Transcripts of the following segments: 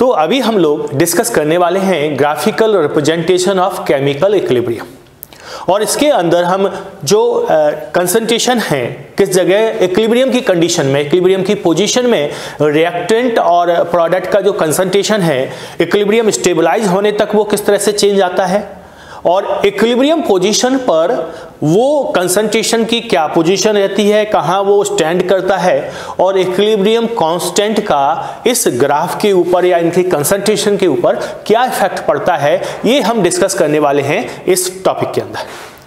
तो अभी हम लोग डिस्कस करने वाले हैं graphical representation of chemical equilibrium, और इसके अंदर हम जो कंसंट्रेशन है किस जगह इक्विलिब्रियम की कंडीशन में, इक्विलिब्रियम की पोजीशन में रिएक्टेंट और प्रोडक्ट का जो कंसंट्रेशन है इक्विलिब्रियम स्टेबलाइज होने तक वो किस तरह से चेंज आता है, और इक्विलिब्रियम पोजीशन पर वो कंसंट्रेशन की क्या पोजीशन रहती है, कहाँ वो स्टैंड करता है, और इक्विलिब्रियम कांस्टेंट का इस ग्राफ के ऊपर या इनकी कंसंट्रेशन के ऊपर क्या इफेक्ट पड़ता है, ये हम डिस्कस करने वाले हैं इस टॉपिक के अंदर।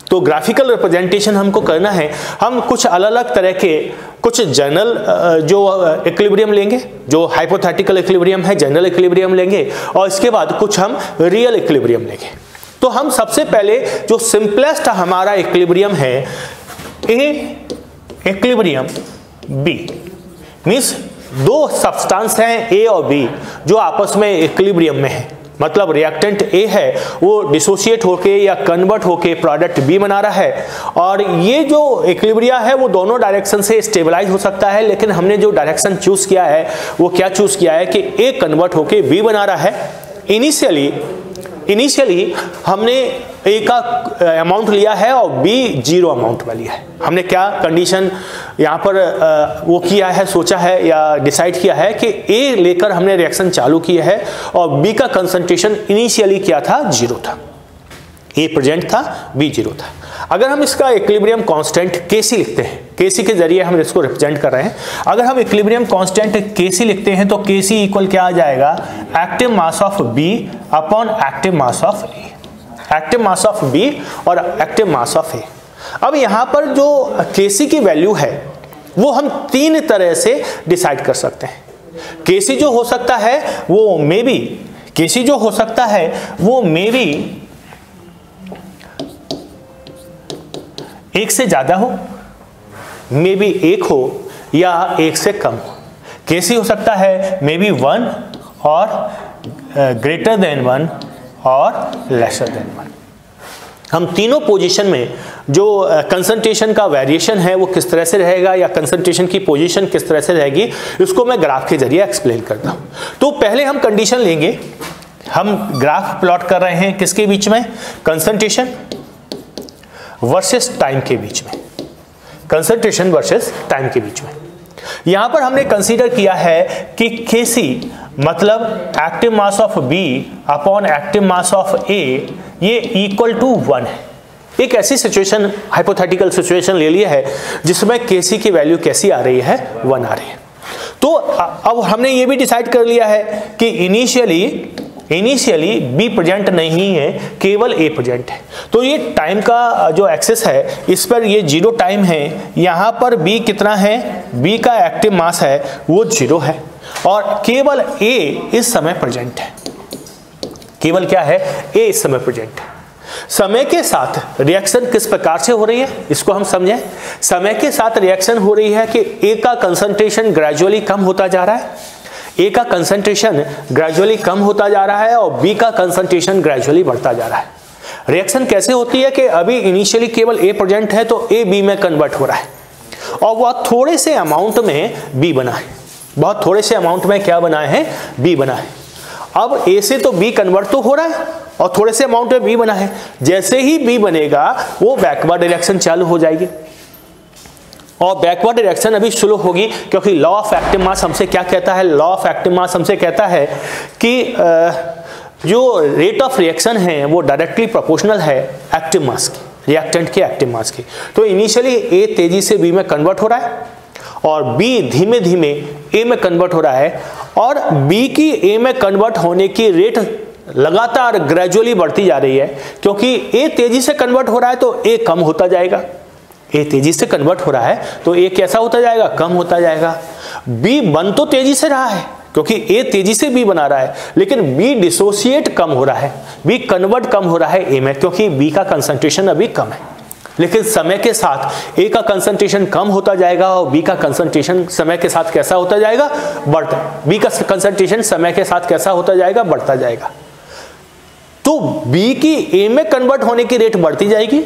तो ग्राफिकल रिप्रेजेंटेशन हमको करना है, हम कुछ अलग अलग तरह के कुछ जनरल जो इक्विलिब्रियम लेंगे, जो हाइपोथेटिकल इक्विलिब्रियम है जनरल इक्विलिब्रियम लेंगे, और इसके बाद कुछ हम रियल इक्विलिब्रियम लेंगे। तो हम सबसे पहले जो सिंपलेस्ट हमारा इक्विलिब्रियम है ए इक्विलिब्रियम बी, मींस दो सब्सटेंस हैं ए और बी जो आपस में इक्विलिब्रियम में है, मतलब रिएक्टेंट ए है वो डिसोशिएट होके या कन्वर्ट होके प्रोडक्ट बी बना रहा है, और ये जो इक्विलिब्रिया है वो दोनों डायरेक्शन से स्टेबलाइज हो सकता है, लेकिन हमने जो डायरेक्शन चूज किया है वो क्या चूज किया है कि ए कन्वर्ट होके बी बना रहा है। इनिशियली हमने ए का अमाउंट लिया है और बी जीरो अमाउंट में लिया है। हमने क्या कंडीशन यहाँ पर वो किया है, सोचा है या डिसाइड किया है कि ए लेकर हमने रिएक्शन चालू किया है और बी का कंसंट्रेशन इनिशियली क्या था, जीरो था। ए प्रेजेंट था, बी जीरो था। अगर हम इसका इक्विलिब्रियम कांस्टेंट Kc लिखते हैं, Kc के जरिए हम इसको रिप्रेजेंट कर रहे हैं, अगर हम इक्विलिब्रियम कांस्टेंट Kc लिखते हैं तो Kc इक्वल क्या आ जाएगा, active mass of B upon active mass of A, active mass of B और एक्टिव मास ऑफ A। अब यहाँ पर जो Kc की वैल्यू है वो हम तीन तरह से डिसाइड कर सकते हैं। Kc जो हो सकता है वो मे बी एक से ज्यादा हो, मे बी एक हो या एक से कम हो। Kc हो सकता है मे बी 1 और ग्रेटर देन 1 और लेसर देन 1। हम तीनों पोजीशन में जो कंसंट्रेशन का वेरिएशन है वो किस तरह से रहेगा या कंसंट्रेशन की पोजीशन किस तरह से रहेगी, इसको मैं ग्राफ के जरिए एक्सप्लेन करता हूं। तो पहले हम कंडीशन लेंगे, हम ग्राफ प्लॉट कर रहे हैं किसके बीच में, कंसंट्रेशन वर्सेस टाइम के बीच में, कंसंट्रेशन वर्सेस टाइम के बीच में। यहां पर हमने कंसीडर किया है कि Kc मतलब active mass of B upon active mass of A ये इक्वल टू 1 है। एक ऐसी सिचुएशन, हाइपोथेटिकल सिचुएशन ले लिया है जिसमें Kc की वैल्यू कैसी आ रही है, 1 आ रही है। तो अब हमने ये भी डिसाइड कर लिया है कि इनिशियली B प्रेजेंट नहीं है, केवल A प्रेजेंट है। तो ये टाइम का जो एक्सेस है इस पर ये जीरो टाइम है, यहाँ पर B कितना है, B का एक्टिव मास है वो जीरो है, और केवल A इस समय प्रेजेंट है। केवल क्या है, A इस समय प्रेजेंट है। समय के साथ रिएक्शन किस प्रकार से हो रही है इसको हम समझें। समय के साथ रिएक्शन हो रही है कि A का कंसंट्रेशन ग्रेजुअली कम होता जा रहा है, ए का कंसंट्रेशन ग्रेजुअली कम होता जा रहा है और बी का कंसंट्रेशन ग्रेजुअली बढ़ता जा रहा है। रिएक्शन कैसे होती है कि अभी इनिशियली केवल ए प्रेजेंट है तो ए बी में कन्वर्ट हो रहा है, और वह थोड़े से अमाउंट में बी बना है, बहुत थोड़े से अमाउंट में क्या बना है, बी बना है। अब ए से तो बी कन्वर्ट तो हो रहा है और थोड़े से अमाउंट में बी बना है। जैसे ही बी बनेगा वो बैकवर्ड रिएक्शन चालू हो जाएगी, और बैकवर्ड रिएक्शन अभी शुरू होगी, क्योंकि लॉ ऑफ एक्टिव मास हमसे क्या कहता है, लॉ ऑफ एक्टिव मास हमसे कहता है कि जो रेट ऑफ रिएक्शन है वो डायरेक्टली प्रोपोर्शनल है एक्टिव मास की, रिएक्टेंट के एक्टिव मास की। तो इनिशियली ए तेजी से बी में कन्वर्ट हो रहा है और बी धीमे धीमे ए में कन्वर्ट हो रहा है, और बी की ए में कन्वर्ट होने की रेट लगातार ग्रेजुअली बढ़ती जा रही है, क्योंकि ए तेजी से कन्वर्ट हो रहा है तो ए कम होता जाएगा। ए तेजी से कन्वर्ट हो रहा है तो ए कैसा होता जाएगा, कम होता जाएगा। बी बन तो तेजी से रहा है क्योंकि ए तेजी से बी बना रहा है, लेकिन बी डिसोसिएट कम हो रहा है, बी कन्वर्ट कम हो रहा है ए में, क्योंकि बी का कंसंट्रेशन अभी कम है। लेकिन समय के साथ ए का कंसंट्रेशन कम होता जाएगा और बी का कंसंट्रेशन समय के साथ कैसा होता जाएगा, बढ़ता। बी का कंसंट्रेशन समय के साथ कैसा होता जाएगा, बढ़ता जाएगा। तो बी की ए में कन्वर्ट होने की रेट बढ़ती जाएगी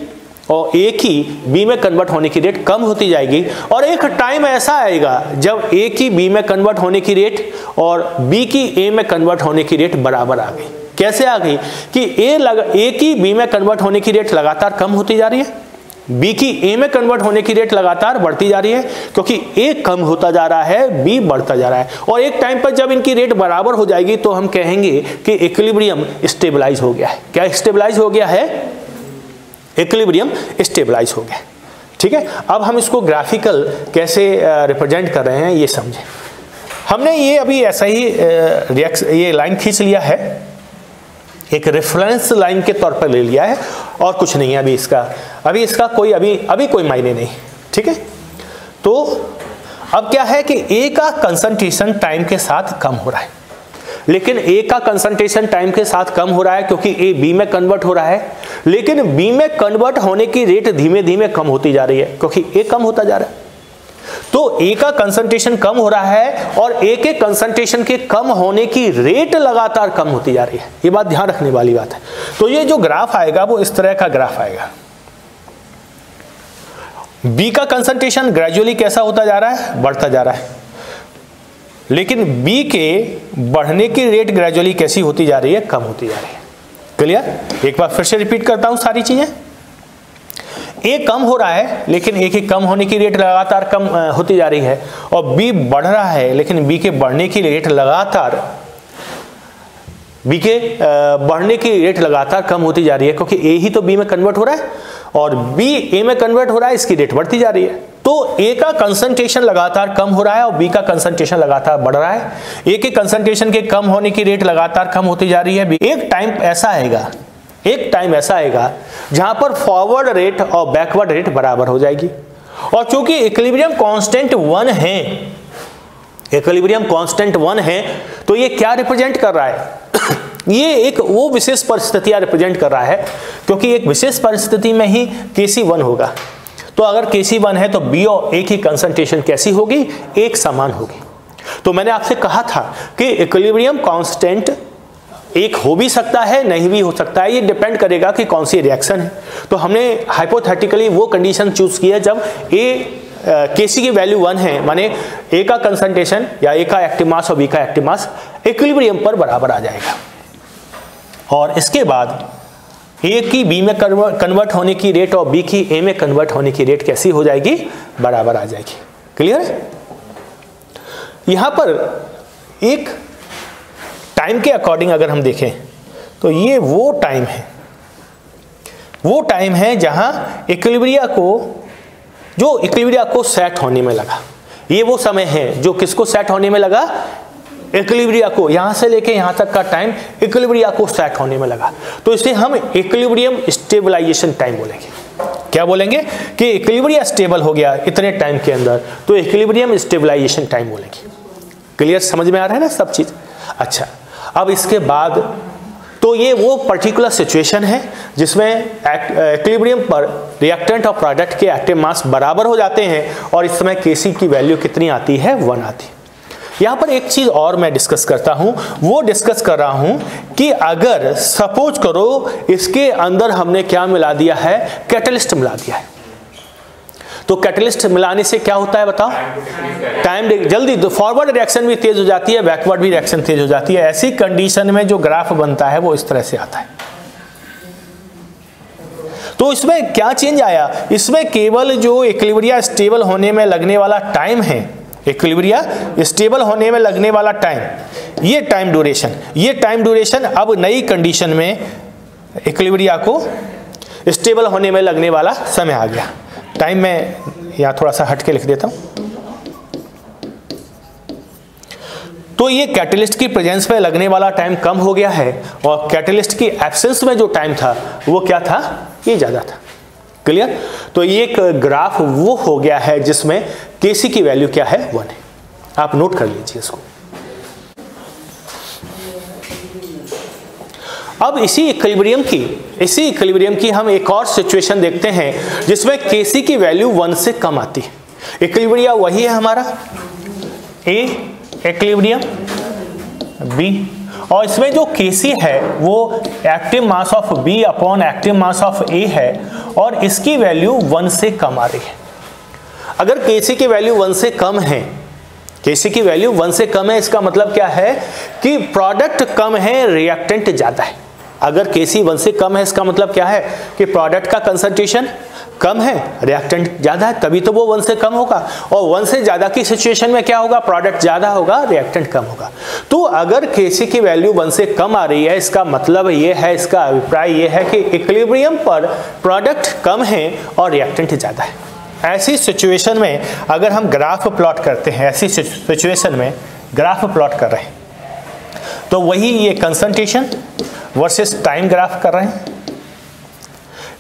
और ए की बी में कन्वर्ट होने की रेट कम होती जाएगी, और एक टाइम ऐसा आएगा जब ए की बी में कन्वर्ट होने की रेट और बी की ए में कन्वर्ट होने की रेट बराबर आ गई। कैसे आ गई कि ए की बी में कन्वर्ट होने की रेट लगातार कम होती जा रही है, बी की ए में कन्वर्ट होने की रेट लगातार बढ़ती जा रही है, क्योंकि ए कम होता जा रहा है, बी बढ़ता जा रहा है, और एक टाइम पर जब इनकी रेट बराबर हो जाएगी तो हम कहेंगे कि इक्विलिब्रियम स्टेबलाइज हो गया है। क्या स्टेबलाइज हो गया है? इक्विलिब्रियम स्टेबलाइज हो गया। ठीक है, अब हम इसको ग्राफिकल कैसे रिप्रेजेंट कर रहे हैं ये समझें। हमने ये अभी ऐसा ही ये लाइन खींच लिया है, एक रेफरेंस लाइन के तौर पर ले लिया है, और कुछ नहीं है अभी इसका कोई अभी कोई मायने नहीं। ठीक है, तो अब क्या है कि ए का कंसंट्रेशन टाइम के साथ कम हो रहा है, लेकिन ए का कंसंट्रेशन टाइम के साथ कम हो रहा है क्योंकि ए बी में कन्वर्ट हो रहा है, लेकिन बी में कन्वर्ट होने की रेट धीमे धीमे कम होती जा रही है क्योंकि ए कम होता जा रहा है। तो ए का कंसंट्रेशन कम हो रहा है और ए के कंसंट्रेशन के कम होने की रेट लगातार कम होती जा रही है। ये बात ध्यान रखने वाली बात है। तो ये जो ग्राफ आएगा वो इस तरह का ग्राफ आएगा। बी का कंसंट्रेशन ग्रेजुअली कैसा होता जा रहा है? बढ़ता जा रहा है, लेकिन बी के बढ़ने की रेट ग्रेजुअली कैसी होती जा रही है? कम होती जा रही है। क्लियर? एक बार फिर से रिपीट करता हूं सारी चीजें। ए कम हो रहा है, लेकिन ए की कम होने की रेट लगातार कम होती जा रही है, और बी बढ़ रहा है, लेकिन बी के बढ़ने की रेट लगातार कम होती जा रही है, क्योंकि ए ही तो बी में कन्वर्ट हो रहा है और बी ए में कन्वर्ट हो रहा है, इसकी रेट बढ़ती जा रही है। तो ए का कंसंट्रेशन लगातार कम हो रहा है और बी का कंसंट्रेशन लगातार बढ़ रहा है। ए के कंसंट्रेशन के कम होने की रेट लगातार कम होती जा रही है। एक टाइम ऐसा आएगा जहां पर फॉरवर्ड रेट और बैकवर्ड रेट बराबर हो जाएगी, और चूंकि इक्विलिब्रियम कांस्टेंट 1 है, तो ये क्या रिप्रेजेंट कर रहा है? ये एक वो विशेष परिस्थितियां रिप्रेजेंट कर रहा है, क्योंकि एक विशेष परिस्थिति में ही केसी 1 होगा। तो अगर केसी 1 है तो बी और ए की कंसंट्रेशन कैसी होगी? एक समान होगी। तो मैंने आपसे कहा था कि इक्विलिब्रियम कांस्टेंट एक हो भी सकता है, नहीं भी हो सकता है, ये डिपेंड करेगा कि कौन सी रिएक्शन है। तो हमने हाइपोथेटिकली वो कंडीशन चूज की है जब ए केसी की वैल्यू 1 है, माने ए का कंसंट्रेशन या ए का एक्टिव मास और बी का एक्टिव मास इक्विलिब्रियम पर बराबर आ जाएगा, और इसके बाद ए की बी में कन्वर्ट होने की रेट और बी की ए में कन्वर्ट होने की रेट कैसी हो जाएगी? बराबर आ जाएगी। क्लियर है? यहां पर एक टाइम के अकॉर्डिंग अगर हम देखें तो ये वो टाइम है जहां इक्विलिब्रिया को सेट होने में लगा। ये वो समय है जो किसको सेट होने में लगा? इक्विलिब्रिया को। यहां से लेके यहां तक का टाइम इक्विलिब्रिया को सेट होने में लगा, तो इसे हम इक्विलिब्रियम स्टेबलाइजेशन टाइम बोलेंगे। क्या बोलेंगे? कि इक्विलिब्रिया स्टेबल हो गया इतने टाइम के अंदर, तो इक्विलिब्रियम स्टेबलाइजेशन टाइम बोलेंगे। क्लियर? समझ में आ रहा है ना सब चीज? अच्छा, अब इसके बाद तो ये वो पर्टिकुलर सिचुएशन है जिसमें इक्विलिब्रियम पर रिएक्टेंट और प्रोडक्ट के एक्टिव मास बराबर हो जाते हैं, और इस समय केसी की वैल्यू कितनी आती है? 1 आती है। यहां पर एक चीज और मैं डिस्कस करता हूं, वो डिस्कस कर रहा हूं कि अगर सपोज करो इसके अंदर हमने क्या मिला दिया है? कैटलिस्ट मिला दिया है। तो कैटलिस्ट मिलाने से क्या होता है बताओ? टाइम जल्दी, तो फॉरवर्ड रिएक्शन भी तेज हो जाती है, बैकवर्ड भी रिएक्शन तेज हो जाती है। ऐसी कंडीशन में जो ग्राफ बनता है वो इस तरह से आता है। तो इसमें क्या चेंज आया? इसमें केवल जो इक्विलिब्रिया स्टेबल होने में लगने वाला टाइम है, इक्विलिब्रिया स्टेबल होने में लगने वाला टाइम, ये टाइम ड्यूरेशन अब नई कंडीशन में इक्विलिब्रिया को स्टेबल होने में लगने वाला समय आ गया। टाइम में यहाँ थोड़ा सा हट के लिख देता हूं। तो ये कैटलिस्ट की प्रेजेंस में लगने वाला टाइम कम हो गया है, और कैटलिस्ट की एब्सेंस में जो टाइम था वो क्या था? ये ज्यादा था। क्लियर? तो ये एक ग्राफ वो हो गया है जिसमें केसी की वैल्यू क्या है? 1 है। आप नोट कर लीजिए इसको। अब इसी इक्विलिब्रियम की हम एक और सिचुएशन देखते हैं जिसमें केसी की वैल्यू 1 से कम आती है। इक्विलिब्रिया वही है हमारा ए इक्विलिब्रियम बी, और इसमें जो केसी है वो active mass of B upon active mass of A है, और इसकी वैल्यू 1 से कम आ रही है। अगर Kc की वैल्यू 1 से कम है, Kc की वैल्यू 1 से कम है, इसका मतलब क्या है कि प्रोडक्ट कम है, रिएक्टेंट ज्यादा है। अगर Kc 1 से कम है, इसका मतलब क्या है कि प्रोडक्ट का कंसंट्रेशन कम है, रिएक्टेंट ज्यादा है, तभी तो वो 1 से कम होगा। और 1 से ज्यादा की सिचुएशन में क्या होगा, प्रोडक्ट ज्यादा होगा, रिएक्टेंट कम होगा। तो अगर Kc की वैल्यू 1 से कम आ रही है, इसका मतलब ये है, इसका अभिप्राय ये है कि इक्विलिब्रियम पर प्रोडक्ट कम है और रिएक्टेंट ज्यादा है। ऐसी सिचुएशन में अगर हम ग्राफ प्लॉट करते हैं, ऐसी सिचुएशन में ग्राफ प्लॉट कर रहे हैं, तो वही ये कंसंट्रेशन वर्सेस टाइम ग्राफ कर रहे हैं।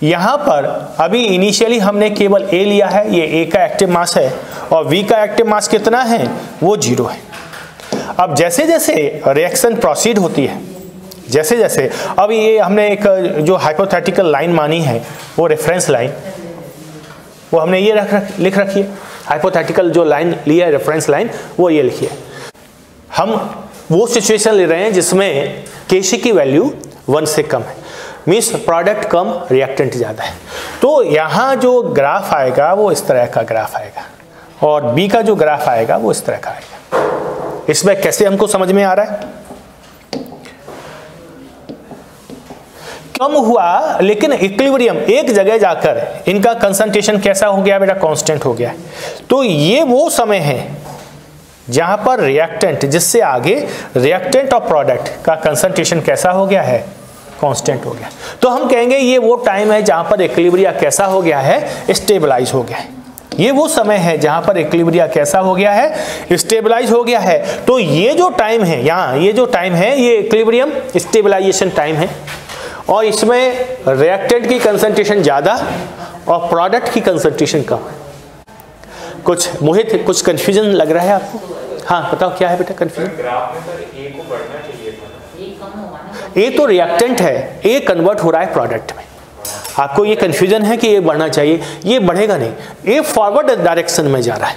यहां पर अभी इनिशियली हमने केवल A लिया है, ये A का एक्टिव मास है और V का एक्टिव मास कितना है, वो 0 है। अब जैसे जैसे रिएक्शन प्रोसीड होती है, जैसे जैसे अब ये हमने एक जो हाइपोथेटिकल लाइन मानी है, वो रेफरेंस लाइन, वो हमने ये लिख रखी है। हाइपोथेटिकल जो लाइन ली है, रेफरेंस लाइन, वो ये लिखी है। हम वो सिचुएशन ले रहे हैं जिसमें Kc की वैल्यू 1 से कम है, मीन्स प्रोडक्ट कम, रिएक्टेंट ज़्यादा है। तो यहाँ जो ग्राफ आएगा वो इस तरह का ग्राफ आएगा और B का जो ग्राफ आएगा वो इस तरह का आएगा। इसमें कैसे हमको समझ में आ रहा है, कम हुआ लेकिन इक्विलिब्रियम एक जगह जाकर इनका कंसंट्रेशन कैसा हो गया बेटा, कांस्टेंट हो गया। तो ये वो समय है जहां पर रिएक्टेंट, जिससे आगे रिएक्टेंट और प्रोडक्ट का कंसंट्रेशन कैसा हो गया है, कांस्टेंट हो गया। तो हम कहेंगे ये वो टाइम है जहां पर इक्विलिब्रिया कैसा हो गया है, स्टेबलाइज हो गया है। ये वो समय है जहां पर इक्विलिब्रिया कैसा हो गया है, स्टेबलाइज हो गया है। तो ये जो टाइम है, यहाँ ये जो टाइम है, ये इक्विलिब्रियम स्टेबलाइजेशन टाइम है और इसमें रिएक्टेंट की कंसंट्रेशन ज़्यादा और प्रोडक्ट की कंसंट्रेशन कम है। कुछ मोहित, कुछ कंफ्यूजन लग रहा है आपको? हाँ बताओ क्या है बेटा कंफ्यूजन? ग्राफ में सर A को बढ़ना चाहिए था, A कम होगा ना। ए तो रिएक्टेंट है, ए कन्वर्ट हो रहा है प्रोडक्ट में। आपको ये कंफ्यूजन है कि ये बढ़ना चाहिए, ये बढ़ेगा नहीं, ए फॉरवर्ड डायरेक्शन में जा रहा है।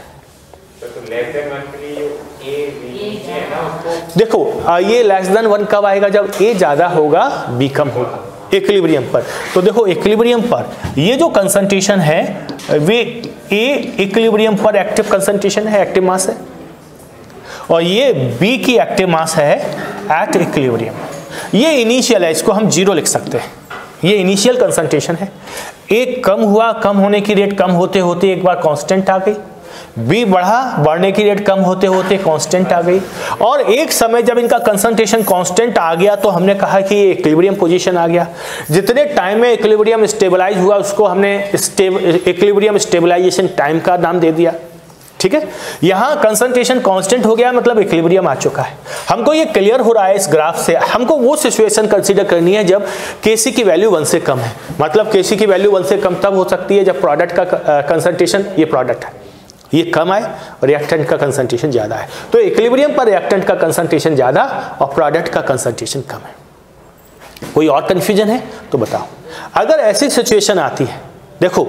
तो लेस देन 1 के लिए A है ना उसको, देखो ये लेस देन 1 कब आएगा, जब ए ज्यादा होगा, बी कम होगा इक्विलिब्रियम पर। तो देखो इक्विलिब्रियम पर ये जो कंसंट्रेशन है, वे ए इक्विलिब्रियम पर एक्टिव कंसंट्रेशन है, एक्टिव मास है, और ये बी की एक्टिव मास है एट इक्विलिब्रियम। ये इनिशियल है, इसको हम 0 लिख सकते हैं, ये इनिशियल कंसंट्रेशन है। ए कम हुआ, कम होने की रेट कम होते होते एक बार कांस्टेंट आ गई, बी बढ़ा, बढ़ने की रेट कम होते होते कांस्टेंट आ गई, और एक समय जब इनका कंसंट्रेशन कांस्टेंट आ गया तो हमने कहा कि ये इक्विलिब्रियम पोजीशन आ गया। जितने टाइम में इक्विलिब्रियम स्टेबलाइज हुआ उसको हमने इक्विलिब्रियम स्टेबलाइजेशन टाइम का नाम दे दिया। ठीक है, यहाँ कंसंट्रेशन कांस्टेंट हो गया, मतलब इक्विलिब्रियम आ चुका है। हमको ये क्लियर हो रहा है इस ग्राफ से। हमको वो सिचुएशन कंसीडर करनी है जब Kc की वैल्यू 1 से कम है, मतलब Kc की वैल्यू 1 से कम तब हो सकती है जब प्रोडक्ट का कंसंट्रेशन, ये प्रोडक्ट है, ये कम आए और रिएक्टेंट का कंसंट्रेशन ज्यादा है। तो इक्विलिब्रियम पर रिएक्टेंट का कंसंट्रेशन ज्यादा और प्रोडक्ट का कंसंट्रेशन कम है। कोई और कंफ्यूजन है तो बताओ। अगर ऐसी सिचुएशन आती है, देखो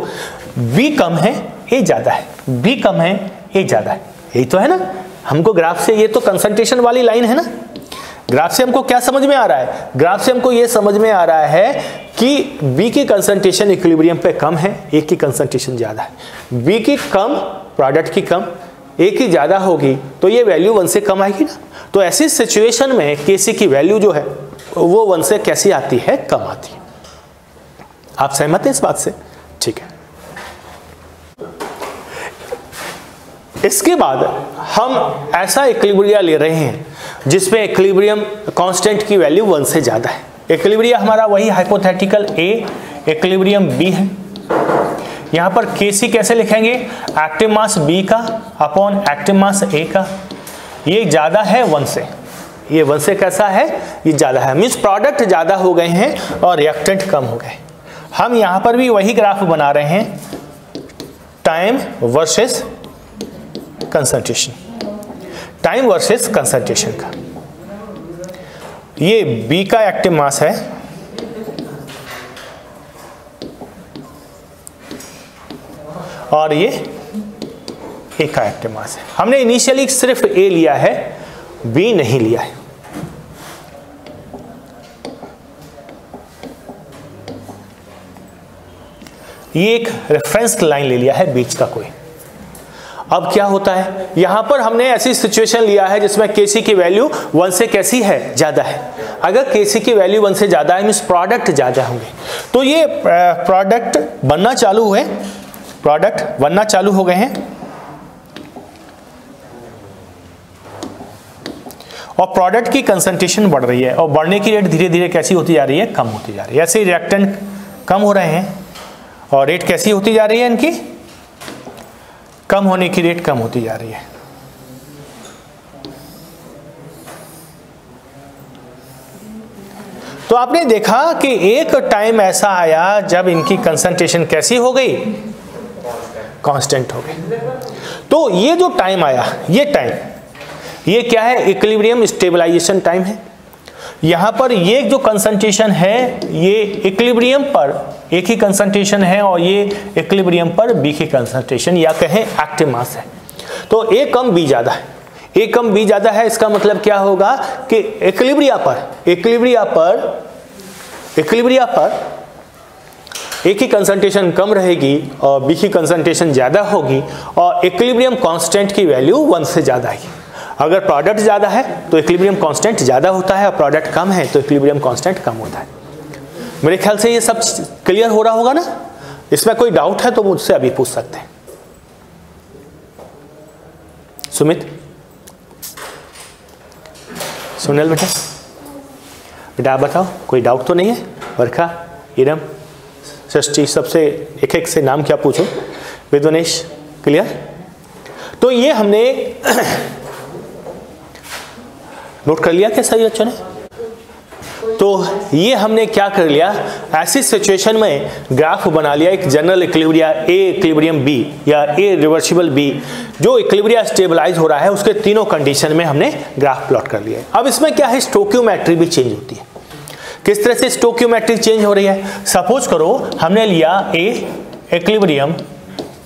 B कम है, A ज्यादा है, B कम है, A ज्यादा है, यही तो है ना। हमको ग्राफ से, ये तो कंसंट्रेशन वाली लाइन है ना। ग्राफ से हमको क्या समझ में आ रहा है, ग्राफ से हमको ये समझ में आ रहा है कि B की कंसंट्रेशन इक्विलिब्रियम पे कम है, A की कंसंट्रेशन ज्यादा है। B की कम, प्रोडक्ट की कम, A की ज्यादा होगी, तो ये वैल्यू 1 से कम आएगी ना। तो ऐसी सिचुएशन में Kc की वैल्यू जो है वो 1 से कैसी आती है, कम आती है। आप सहमत हैं इस बात से? ठीक है। इसके बाद हम ऐसा इक्विलिब्रिया ले रहे हैं जिसमें इक्विलिब्रियम कांस्टेंट की वैल्यू 1 से ज्यादा है। इक्विलिब्रिया हमारा वही हाइपोथेटिकल A, इक्विलिब्रियम B है। यहां पर Kc कैसे लिखेंगे, एक्टिव मास B का अपॉन एक्टिव मास A का। ये ज्यादा है 1 से, ये 1 से कैसा है, ये ज्यादा है, मींस प्रोडक्ट ज्यादा हो गए हैं और रिएक्टेंट कम हो गए। हम यहां पर भी वही ग्राफ बना रहे हैं, time versus concentration, time versus concentration का। ये B का एक्टिव मास है और ये A का एक्टिव मास है। हमने इनिशियली सिर्फ A लिया है, B नहीं लिया है। ये एक रेफरेंस लाइन ले लिया है बीच का कोई। अब क्या होता है, यहां पर हमने ऐसी सिचुएशन लिया है जिसमें केसी की वैल्यू 1 से कैसी है, ज्यादा है। अगर केसी की वैल्यू 1 से ज्यादा है मींस प्रोडक्ट ज्यादा होंगे, तो ये प्रोडक्ट बनना चालू हुए, प्रोडक्ट बनना चालू हो गए हैं और प्रोडक्ट की कंसंट्रेशन बढ़ रही है और बढ़ने की रेट धीरे धीरे कैसी होती जा रही है, कम होती जा रही है। ऐसे रिएक्टेंट कम हो रहे हैं और रेट कैसी होती जा रही है, इनकी कम होने की रेट कम होती जा रही है। तो आपने देखा कि एक टाइम ऐसा आया जब इनकी कंसंट्रेशन कैसी हो गई, कांस्टेंट हो गई। तो ये जो टाइम आया, ये टाइम, ये क्या है, इक्विलिब्रियम स्टेबलाइजेशन टाइम है। यहां पर ये जो कंसंट्रेशन है ये इक्विलिब्रियम पर एक ही कंसंट्रेशन है और ये इक्विलिब्रियम पर बी की कंसंट्रेशन या कहें एक्टिव मास है। तो ए कम बी ज्यादा है, ए कम बी ज्यादा है, इसका मतलब क्या होगा कि इक्विलिब्रिया पर ए की कंसंट्रेशन कम रहेगी और बी की कंसंट्रेशन ज्यादा होगी और इक्विलिब्रियम कांस्टेंट की वैल्यू 1 से ज्यादा आएगी। अगर प्रोडक्ट ज्यादा है तो इक्विलिब्रियम कांस्टेंट ज्यादा होता है और प्रोडक्ट कम है तो इक्विलिब्रियम कांस्टेंट कम होता है। मेरे ख्याल से ये सब क्लियर हो रहा होगा ना। इसमें कोई डाउट है तो मुझसे अभी पूछ सकते हैं। सुमित, सुनील बेटा, बेटा आप बताओ, कोई डाउट तो नहीं है? वर्षा, इरम, सृष्टि, सबसे एक एक से नाम क्या पूछो। विद्वनेश, क्लियर? तो ये हमने नोट कर लिया क्या सही बच्चों ने? तो ये हमने क्या कर लिया, ऐसी सिचुएशन में ग्राफ बना लिया एक जनरल इक्विलिब्रिया ए इक्विलिब्रियम बी या ए रिवर्सिबल बी, जो इक्विलिब्रिया स्टेबलाइज हो रहा है उसके तीनों कंडीशन में हमने ग्राफ प्लॉट कर लिया है। अब इसमें क्या है, स्टोकियोमेट्री भी चेंज होती है। किस तरह से स्टोकियोमेट्री चेंज हो रही है? सपोज करो हमने लिया ए इक्विलिब्रियम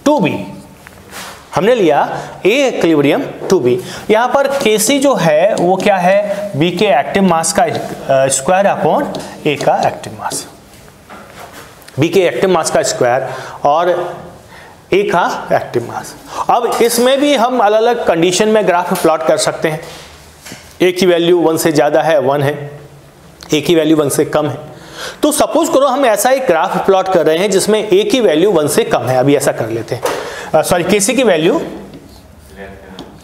टू बी, हमने लिया ए इक्विलिब्रियम टू बी। यहां पर केसी जो है वो क्या है, बी के एक्टिव मास का स्क्वायर अपॉन ए का एक्टिव मास, बी के एक्टिव मास का स्क्वायर और ए का एक्टिव मास। अब इसमें भी हम अलग अलग कंडीशन में ग्राफ प्लॉट कर सकते हैं। ए की वैल्यू 1 से ज्यादा है, 1 है, ए की वैल्यू 1 से कम है। तो सपोज करो हम ऐसा एक ग्राफ प्लॉट कर रहे हैं जिसमें ए की वैल्यू 1 से कम है। अभी ऐसा कर लेते हैं, सॉरी केसी की वैल्यू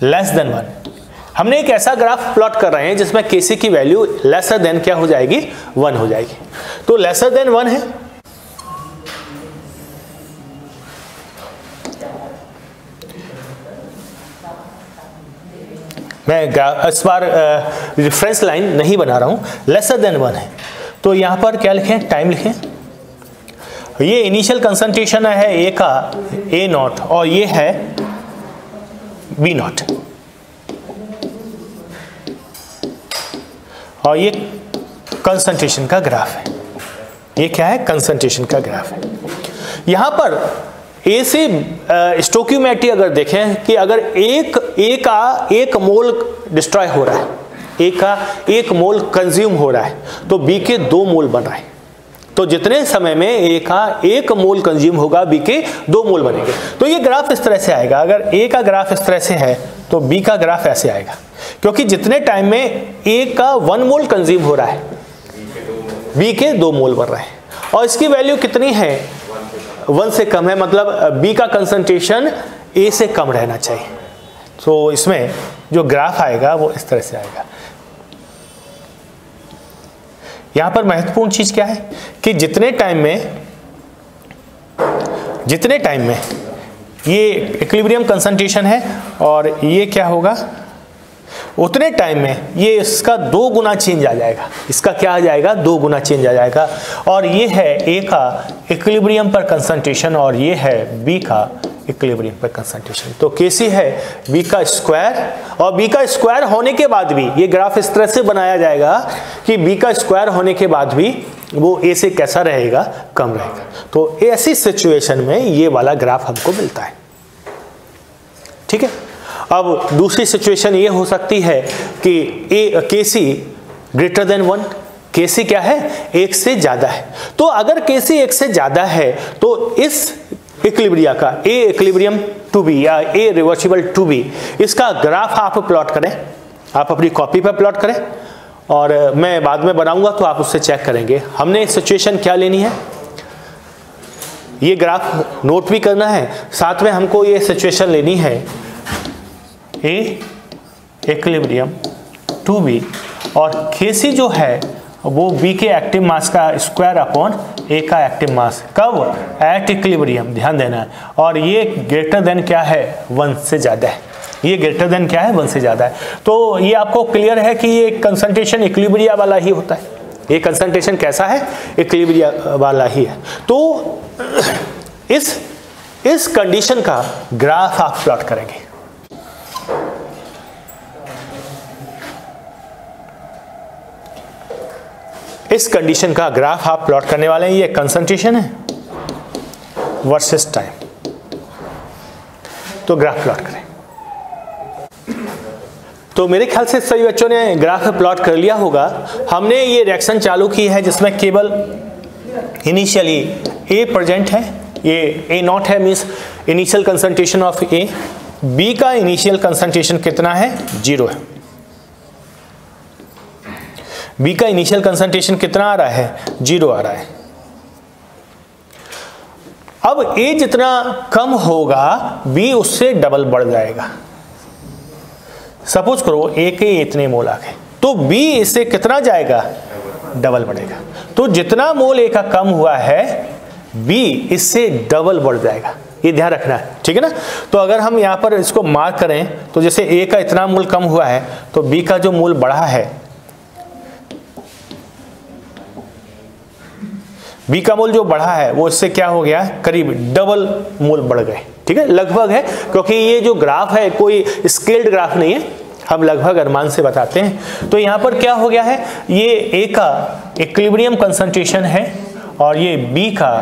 लेस देन 1। हमने एक ऐसा ग्राफ प्लॉट कर रहे हैं जिसमें केसी की वैल्यू लेसर देन क्या हो जाएगी, 1 हो जाएगी। तो लेसर देन 1 है, मैं इस बार रेफरेंस लाइन नहीं बना रहा हूं, लेसर देन 1 है। तो यहां पर क्या लिखें, टाइम लिखें। ये इनिशियल कंसंट्रेशन है ए का, ए नॉट, और ये है बी नॉट, और ये कंसंट्रेशन का ग्राफ है। ये क्या है, कंसंट्रेशन का ग्राफ है। यहां पर ए से स्टोकियोमेट्री अगर देखें कि अगर ए का 1 मोल डिस्ट्रॉय हो रहा है, ए का 1 मोल कंज्यूम हो रहा है, तो बी के 2 मोल बन रहे हैं। तो जितने समय में ए का 1 मोल कंज्यूम होगा, बी के 2 मोल बनेंगे। तो ये ग्राफ इस तरह से आएगा। अगर ए का ग्राफ इस तरह से है तो बी का ग्राफ ऐसे आएगा, क्योंकि जितने टाइम में ए का 1 मोल कंज्यूम हो रहा है, बी के 2 मोल बन रहे हैं, और इसकी वैल्यू कितनी है, 1 से कम है। मतलब बी का कंसंट्रेशन ए से कम रहना चाहिए। तो इसमें जो ग्राफ आएगा वो इस तरह से आएगा। यहां पर महत्वपूर्ण चीज क्या है कि जितने टाइम में ये इक्विलिब्रियम कंसंट्रेशन है और ये क्या होगा, उतने टाइम में ये इसका 2 गुना चेंज आ जाएगा। इसका क्या आ जाएगा, 2 गुना चेंज आ जाएगा। और ये है ए का इक्विलिब्रियम पर कंसंट्रेशन और ये है बी का इक्विलिब्रियम पर कंसंट्रेशन। तो केसी है बी का स्क्वायर, और बी का स्क्वायर होने के बाद भी ये ग्राफ इस तरह से बनाया जाएगा कि बी का स्क्वायर होने के बाद भी वो ए से कैसा रहेगा, कम रहेगा। तो ऐसी सिचुएशन में ये वाला ग्राफ हमको मिलता है। ठीक है। अब दूसरी सिचुएशन ये हो सकती है कि ए केसी ग्रेटर देन 1, Kc क्या है, 1 से ज्यादा है। तो अगर Kc 1 से ज्यादा है तो इस इक्विलिब्रिया का A इक्विलिब्रियम टू बी या A रिवर्सिबल टू बी, इसका ग्राफ आप प्लॉट करें, आप अपनी कॉपी पर प्लॉट करें और मैं बाद में बनाऊंगा तो आप उससे चेक करेंगे। हमने सिचुएशन क्या लेनी है, ये ग्राफ नोट भी करना है, साथ में हमको ये सिचुएशन लेनी है A इक्विलिब्रियम टू बी और Kc जो है वो B के एक्टिव मास का स्क्वायर अपॉन A का एक्टिव मास, कब, एट इक्विलिब्रियम, ध्यान देना है। और ये ग्रेटर देन क्या है, 1 से ज़्यादा है, ये ग्रेटर देन क्या है, 1 से ज़्यादा है। तो ये आपको क्लियर है कि ये कंसंट्रेशन इक्विलिब्रिया वाला ही होता है, ये कंसंट्रेशन कैसा है, इक्विलिब्रिया वाला ही है। तो इस कंडीशन का ग्राफ आप प्लॉट करेंगे। इस कंडीशन का ग्राफ आप प्लॉट करने वाले हैं, ये कंसंट्रेशन है वर्सेस टाइम। तो ग्राफ प्लॉट करें। तो मेरे ख्याल से सभी बच्चों ने ग्राफ प्लॉट कर लिया होगा। हमने ये रिएक्शन चालू की है जिसमें केवल इनिशियली A प्रेजेंट है, ये A नॉट है, means initial concentration of A। B का इनिशियल कंसंट्रेशन कितना है, 0 है। B का इनिशियल कंसंट्रेशन कितना आ रहा है, 0 आ रहा है। अब A जितना कम होगा B उससे डबल बढ़ जाएगा। सपोज करो A के इतने मोल आ गए तो B इससे कितना जाएगा, डबल बढ़ेगा। तो जितना मोल A का कम हुआ है B इससे डबल बढ़ जाएगा, ये ध्यान रखना है, ठीक है ना। तो अगर हम यहाँ पर इसको मार्क करें तो जैसे A का इतना मोल कम हुआ है तो B का जो मोल बढ़ा है, B का मोल जो बढ़ा है वो इससे क्या हो गया, करीब डबल मोल बढ़ गए, ठीक है, लगभग है, क्योंकि ये जो ग्राफ है कोई स्केल्ड ग्राफ नहीं है, हम लगभग अनुमान से बताते हैं। तो यहाँ पर क्या हो गया है, ये A का इक्विलिब्रियम कंसंट्रेशन है और ये B का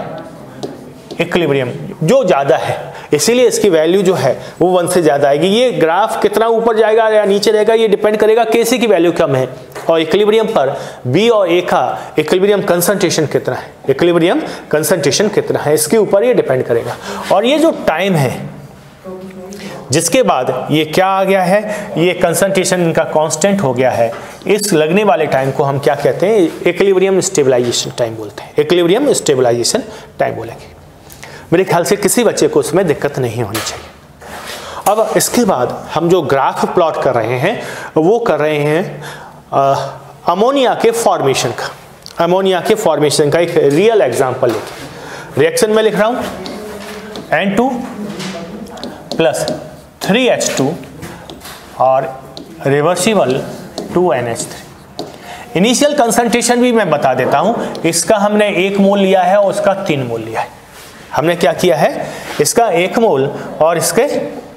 इक्विलिब्रियम जो ज़्यादा है, इसीलिए इसकी वैल्यू जो है वो 1 से ज़्यादा आएगी। ये ग्राफ कितना ऊपर जाएगा या नीचे रहेगा ये डिपेंड करेगा Kc की वैल्यू कम है और इक्विलिब्रियम पर B और A का इक्विलिब्रियम कंसंट्रेशन कितना है, इक्विलिब्रियम कंसंट्रेशन कितना है, इसके ऊपर ये डिपेंड करेगा। और ये जो टाइम है जिसके बाद ये क्या आ गया है, ये कंसंट्रेशन इनका कांस्टेंट हो गया है, इस लगने वाले टाइम को हम क्या कहते हैं, इक्विलिब्रियम स्टेबलाइजेशन टाइम बोलते हैं, इक्विलिब्रियम स्टेबलाइजेशन टाइम बोलेंगे। मेरे ख्याल से किसी बच्चे को उसमें दिक्कत नहीं होनी चाहिए। अब इसके बाद हम जो ग्राफ प्लॉट कर रहे हैं वो कर रहे हैं अमोनिया के फॉर्मेशन का, अमोनिया के फॉर्मेशन का एक रियल एग्जांपल लेके। रिएक्शन में लिख रहा हूं N2 प्लस 3H2 और रिवर्सिबल 2NH3। इनिशियल कंसंट्रेशन भी मैं बता देता हूं, इसका हमने 1 मोल लिया है और उसका 3 मोल लिया है। हमने क्या किया है, इसका 1 मोल और इसके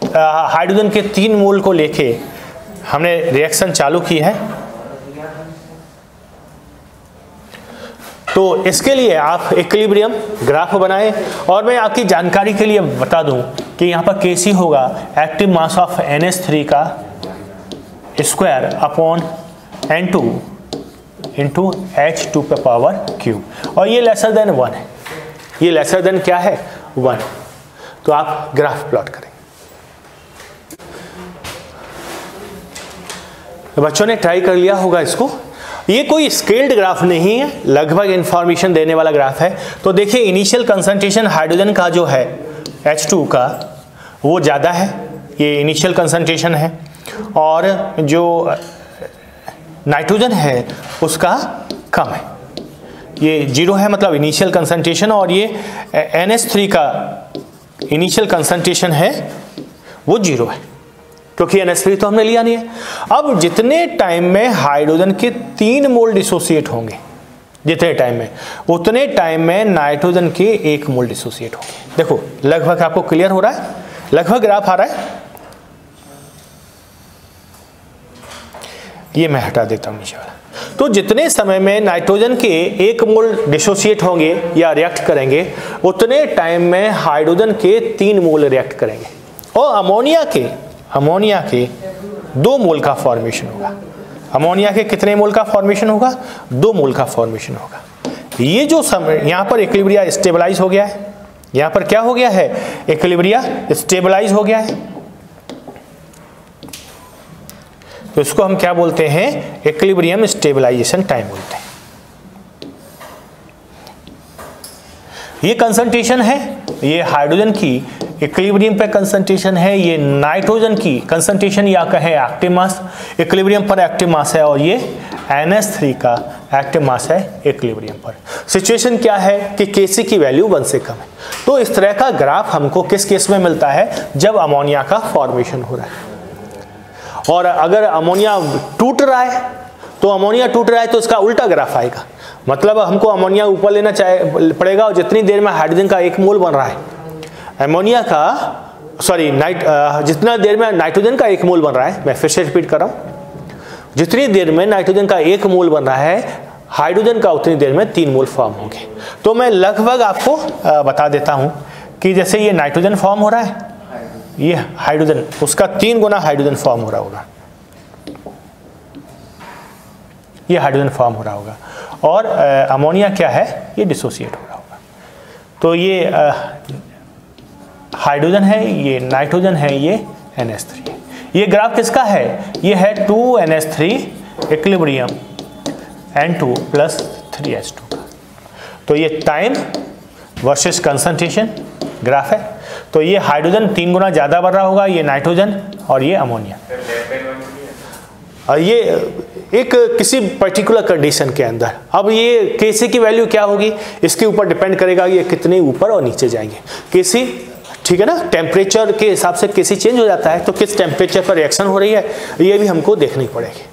हाइड्रोजन के 3 मोल को लेके हमने रिएक्शन चालू की है। तो इसके लिए आप इक्विलिब्रियम ग्राफ बनाएं और मैं आपकी जानकारी के लिए बता दूं कि यहाँ पर Kc होगा एक्टिव मास ऑफ NH3 का square upon N2 into H2 पे पावर क्यूब, और ये लेसर देन 1 है, ये लेसर देन क्या है, 1। तो आप ग्राफ प्लॉट करें। तो बच्चों ने ट्राई कर लिया होगा इसको। ये कोई स्केल्ड ग्राफ नहीं है, लगभग इंफॉर्मेशन देने वाला ग्राफ है। तो देखिए इनिशियल कंसंट्रेशन हाइड्रोजन का जो है H2 का वो ज़्यादा है, ये इनिशियल कंसंट्रेशन है, और जो नाइट्रोजन है उसका कम है, ये 0 है, मतलब इनिशियल कंसंट्रेशन, और ये NH3 का इनिशियल कंसंट्रेशन है वो 0 है, क्योंकि NH3 तो हमने लिया नहीं है। अब जितने टाइम में हाइड्रोजन के 3 मोल डिसोसिएट होंगे, जितने टाइम में, उतने टाइम में नाइट्रोजन के 1 मोल डिसोसिएट होंगे। देखो लगभग आपको क्लियर हो रहा है, लगभग ग्राफ आ रहा है। ये मैं हटा देता हूं नीचे वाला। तो जितने समय में नाइट्रोजन के 1 मोल डिसोसिएट होंगे या रिएक्ट करेंगे, उतने टाइम में हाइड्रोजन के 3 मोल रिएक्ट करेंगे, और अमोनिया के 2 मोल का फॉर्मेशन होगा। अमोनिया के कितने मोल का फॉर्मेशन होगा? 2 मोल का फॉर्मेशन होगा। ये जो यहाँ पर इक्विलिब्रिया स्टेबलाइज हो गया है, यहाँ पर क्या हो गया है? इक्विलिब्रिया स्टेबलाइज हो गया है। तो इसको हम क्या बोलते हैं? इक्विलिब्रियम स्टेबलाइजेशन टाइम बोलते हैं। ये कंसंट्रेशन है, ये हाइड्रोजन की इक्विलिब्रियम पे कंसंट्रेशन है, ये नाइट्रोजन की कंसंट्रेशन या कहें एक्टिव मास इक्विलिब्रियम पर एक्टिव मास है, और ये NH3 का एक्टिव मास है इक्विलिब्रियम पर। सिचुएशन क्या है कि Kc की वैल्यू 1 से कम है। तो इस तरह का ग्राफ हमको किस केस में मिलता है? जब अमोनिया का फॉर्मेशन हो रहा है। और अगर अमोनिया टूट रहा है तो इसका उल्टा ग्राफ आएगा। मतलब हमको अमोनिया ऊपर लेना पड़ेगा, और जितनी देर में हाइड्रोजन का 1 मोल बन रहा है, अमोनिया का जितना देर में नाइट्रोजन का 1 मोल बन रहा है, मैं फिर से रिपीट कर रहा हूँ, जितनी देर में नाइट्रोजन का 1 मोल बन रहा है, हाइड्रोजन का उतनी देर में 3 मोल फॉर्म होंगे। तो मैं लगभग आपको बता देता हूँ कि जैसे ये नाइट्रोजन फॉर्म हो रहा है, ये हाइड्रोजन उसका 3 गुना हाइड्रोजन फॉर्म हो रहा होगा, ये हाइड्रोजन फॉर्म हो रहा होगा, और अमोनिया क्या है? ये डिसोसिएट हो रहा होगा। तो ये हाइड्रोजन है, ये नाइट्रोजन है, ये NH3 है। ये ग्राफ किसका है? ये है 2NH3 इक्विलिब्रियम N2 + 3H2 का। तो ये टाइम वर्सेस कंसंट्रेशन ग्राफ है। तो ये हाइड्रोजन 3 गुना ज़्यादा बढ़ रहा होगा, ये नाइट्रोजन और ये अमोनिया। और ये एक किसी पर्टिकुलर कंडीशन के अंदर। अब ये Kc की वैल्यू क्या होगी, इसके ऊपर डिपेंड करेगा ये कितने ऊपर और नीचे जाएंगे। Kc, ठीक है ना, टेम्परेचर के हिसाब से Kc चेंज हो जाता है, तो किस टेम्परेचर पर रिएक्शन हो रही है ये भी हमको देखनी पड़ेगी।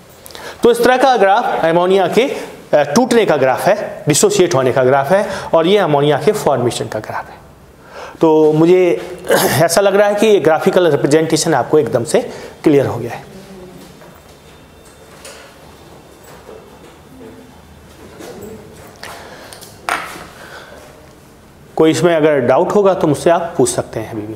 तो इस तरह का ग्राफ अमोनिया के टूटने का ग्राफ है, डिसोसिएट होने का ग्राफ है, और ये अमोनिया के फॉर्मेशन का ग्राफ है। तो मुझे ऐसा लग रहा है कि ये ग्राफिकल रिप्रेजेंटेशन आपको एकदम से क्लियर हो गया है। कोई इसमें अगर डाउट होगा तो मुझसे आप पूछ सकते हैं अभी भी।